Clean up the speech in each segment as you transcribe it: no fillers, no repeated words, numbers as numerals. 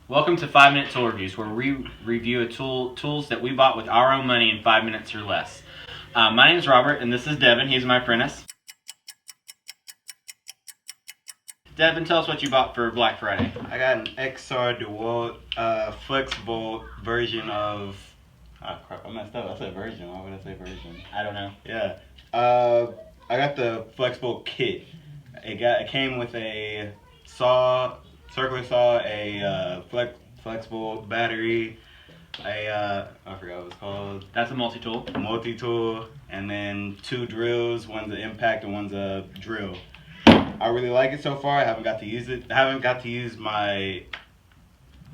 Welcome to 5-Minute Tool Reviews, where we review tools that we bought with our own money in 5 minutes or less. My name is Robert, and this is Devin. He's my apprentice. Devin, tell us what you bought for Black Friday. I got an XR DeWalt flexible version of... Oh crap, I messed up. I said version. Why would I say version? I don't know. Yeah. I got the flexible kit. It came with a saw, circular saw, a flexible battery, I forgot what it's called. That's a multi-tool. Multi-tool, and then 2 drills. One's an impact and one's a drill. I really like it so far. I haven't got to use it. I haven't got to use my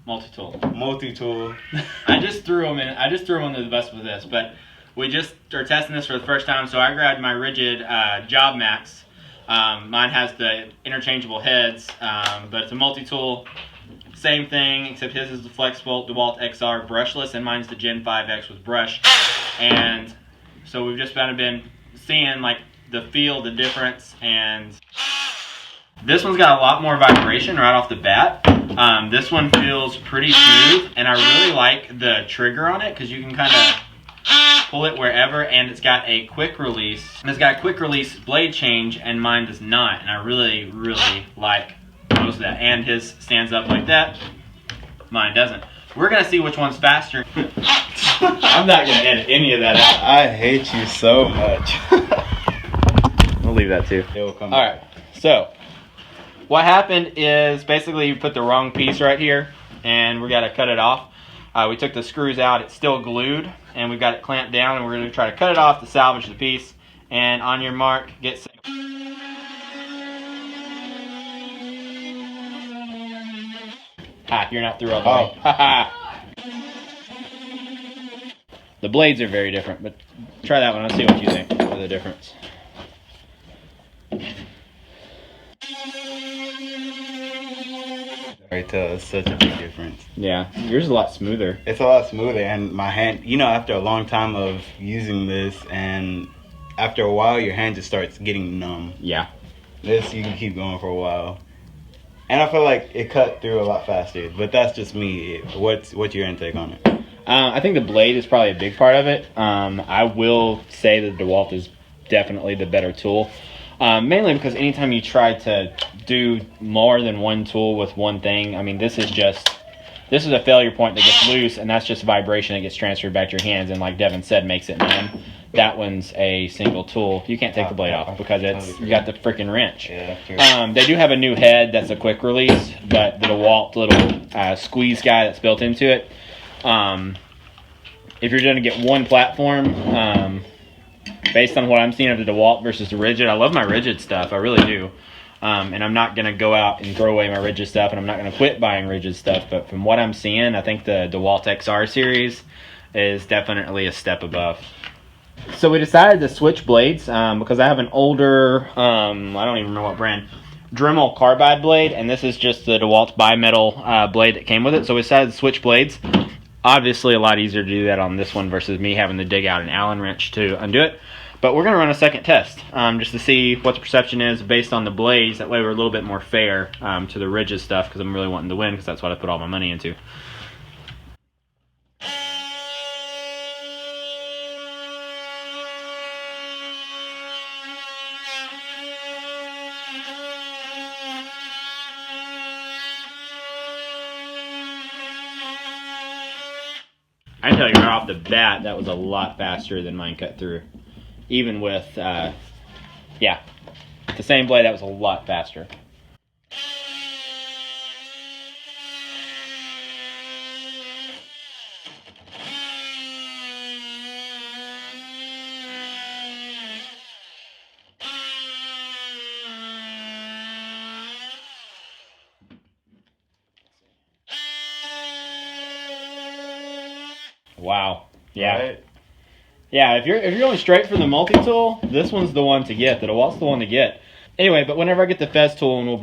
Multitool. I just threw them in. I just threw them under the bus with this, but we just are testing this for the first time. So I grabbed my Ridgid Jobmax. Mine has the interchangeable heads, but it's a multi-tool. Same thing, except his is the flexible DeWalt XR brushless, and mine's the Gen 5X with brush. And so we've just kind of been seeing like the feel, the difference, and this one's got a lot more vibration right off the bat. This one feels pretty smooth, and I really like the trigger on it because you can kind of pull it wherever, and it's got a quick release. And it's got a quick release blade change, and mine does not, and I really, really like most of that. And his stands up like that. Mine doesn't. We're going to see which one's faster. I'm not going to edit any of that out. I hate you so much. We'll leave that too. It will come. All right, so what happened is basically you put the wrong piece right here, and we got to cut it off. We took the screws out. It's still glued, and we've got it clamped down, and we're going to try to cut it off to salvage the piece. And on your mark, get set. You're not through all the way. The blades are very different, but try that one. Let's see what you think of the difference. I tell it's such a big difference. Yeah, yours is a lot smoother. It's a lot smoother, and my hand, after a long time of using this, and after a while, your hand just starts getting numb. Yeah. This, you can keep going for a while. And I feel like it cut through a lot faster, but that's just me. What's your intake on it? I think the blade is probably a big part of it. I will say that DeWalt is definitely the better tool. Mainly because anytime you try to do more than one tool with one thing, I mean, this is a failure point that gets loose, and that's just vibration that gets transferred back to your hands, and like Devin said, makes it numb. That one's a single tool. You can't take the blade off because you got the freaking wrench. Yeah, true. They do have a new head that's a quick release, but the DeWalt little squeeze guy that's built into it. If you're going to get one platform, based on what I'm seeing of the DeWalt versus the Ridgid, I love my Ridgid stuff. I really do. And I'm not going to go out and throw away my Ridgid stuff, and I'm not going to quit buying Ridgid stuff. But from what I'm seeing, I think the DeWalt XR series is definitely a step above. So we decided to switch blades because I have an older, I don't even remember what brand, Dremel carbide blade, and this is just the DeWalt bimetal blade that came with it. So we decided to switch blades. Obviously, a lot easier to do that on this one versus me having to dig out an Allen wrench to undo it. But we're going to run a second test just to see what the perception is based on the blades. That way we're a little bit more fair to the Ridgid stuff because I'm really wanting to win because that's what I put all my money into. I can tell you right off the bat, that was a lot faster than mine cut through. Even with, the same blade, that was a lot faster. Wow. Yeah. Right? Yeah, if you're going straight for the multi-tool, this one's the one to get. The DeWalt's the one to get. Anyway, but whenever I get the Fez tool, and we'll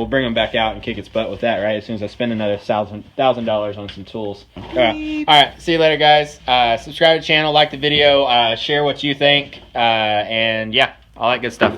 bring them back out and kick its butt with that, right? As soon as I spend another $1,000 on some tools. All right, see you later, guys. Subscribe to the channel, like the video, share what you think, and yeah, all that good stuff.